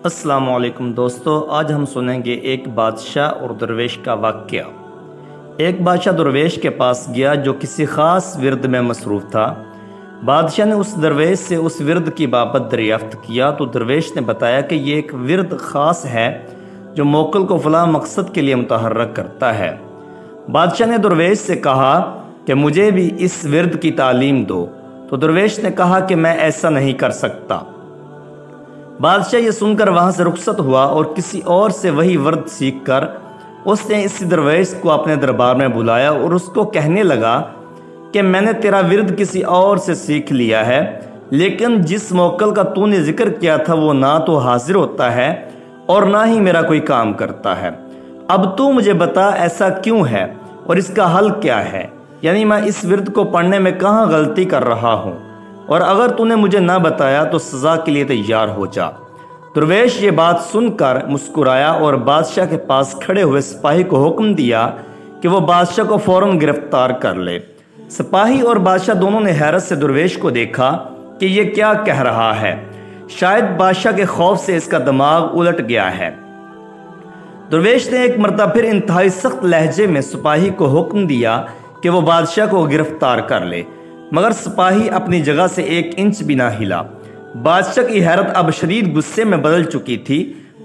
السلام علیکم دوستو، آج ہم سنیں گے ایک بادشاہ اور درویش کا واقعہ۔ ایک بادشاہ درویش کے پاس گیا جو کسی خاص ورد میں مصروف تھا۔ بادشاہ نے اس درویش سے اس ورد کی بابت دریافت کیا تو درویش نے بتایا کہ یہ ایک ورد خاص ہے جو موکل کو فلاں مقصد کے لیے متحرک کرتا ہے۔ بادشاہ نے درویش سے کہا کہ مجھے بھی اس ورد کی تعلیم دو، تو درویش نے کہا کہ میں ایسا نہیں کر سکتا۔ بادشاہ یہ سن کر وہاں سے رخصت ہوا اور کسی اور سے وہی ورد سیکھ کر اس نے اس درویش کو اپنے دربار میں بلایا اور اس کو کہنے لگا کہ میں نے تیرا ورد کسی اور سے سیکھ لیا ہے، لیکن جس موکل کا تو نے ذکر کیا تھا وہ نہ تو حاضر ہوتا ہے اور نہ ہی میرا کوئی کام کرتا ہے۔ اب تو مجھے بتا ایسا کیوں ہے اور اس کا حل کیا ہے، یعنی میں اس ورد کو پڑھنے میں کہاں غلطی کر رہا ہوں، اور اگر تو نے مجھے نہ بتایا تو سزا کے لیے تیار ہو جا۔ درویش یہ بات سن کر مسکرایا اور بادشاہ کے پاس کھڑے ہوئے سپاہی کو حکم دیا کہ وہ بادشاہ کو فوراً گرفتار کر لے۔ سپاہی اور بادشاہ دونوں نے حیرت سے درویش کو دیکھا کہ یہ کیا کہہ رہا ہے، شاید بادشاہ کے خوف سے اس کا دماغ الٹ گیا ہے۔ درویش نے ایک مرتبہ پھر انتہائی سخت لہجے میں سپاہی کو حکم دیا کہ وہ بادشاہ کو گرفتار کر لے، مگر سپاہی اپنی جگہ سے ایک انچ بھی نہ ہلا۔ بادشاہ کی حیرت اب شدید غصے میں بدل چکی تھی۔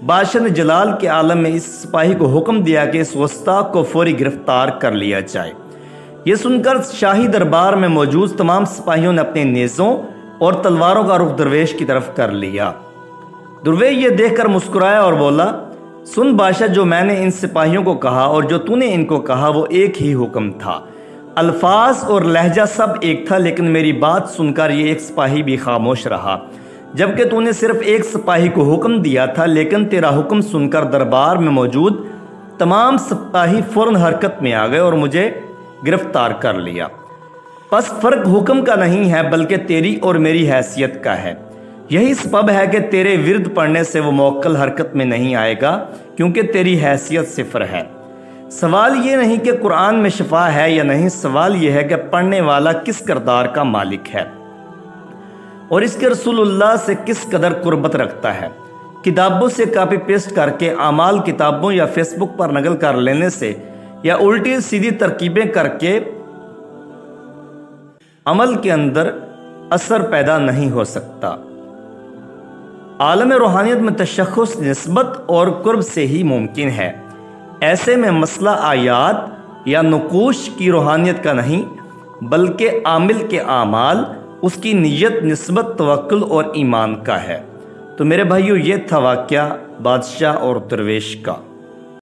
بادشاہ نے جلال کے عالم میں اس سپاہی کو حکم دیا کہ اس گستاخ کو فوری گرفتار کر لیا جائے۔ یہ سن کر شاہی دربار میں موجود تمام سپاہیوں نے اپنے نیزوں اور تلواروں کا رخ درویش کی طرف کر لیا۔ درویش یہ دیکھ کر مسکرایا اور بولا، سن بادشاہ، جو میں نے ان سپاہیوں کو کہا اور جو تو نے ان کو کہا وہ ایک ہی حکم تھا، الفاظ اور لہجہ سب ایک تھا، لیکن میری بات سن کر یہ ایک سپاہی بھی خاموش رہا، جبکہ تو نے صرف ایک سپاہی کو حکم دیا تھا، لیکن تیرا حکم سن کر دربار میں موجود تمام سپاہی فوراً حرکت میں آ گئے اور مجھے گرفتار کر لیا۔ پس فرق حکم کا نہیں ہے بلکہ تیری اور میری حیثیت کا ہے۔ یہی سبب ہے کہ تیرے ورد پڑھنے سے وہ موکل حرکت میں نہیں آئے گا، کیونکہ تیری حیثیت صفر ہے۔ سوال یہ نہیں کہ قرآن میں شفا ہے یا نہیں، سوال یہ ہے کہ پڑھنے والا کس کردار کا مالک ہے اور اس کے رسول اللہ سے کس قدر قربت رکھتا ہے۔ کتابوں سے کاپی پیسٹ کر کے اعمال کتابوں یا فیس بک پر نقل کر لینے سے یا الٹی سیدھی ترکیبیں کر کے عمل کے اندر اثر پیدا نہیں ہو سکتا۔ عالم روحانیت میں تشخص نسبت اور قرب سے ہی ممکن ہے۔ ایسے میں مسئلہ آیات یا نقوش کی روحانیت کا نہیں بلکہ عامل کے اعمال، اس کی نیت، نسبت، توکل اور ایمان کا ہے۔ تو میرے بھائیو، یہ تھا واقعہ بادشاہ اور درویش کا۔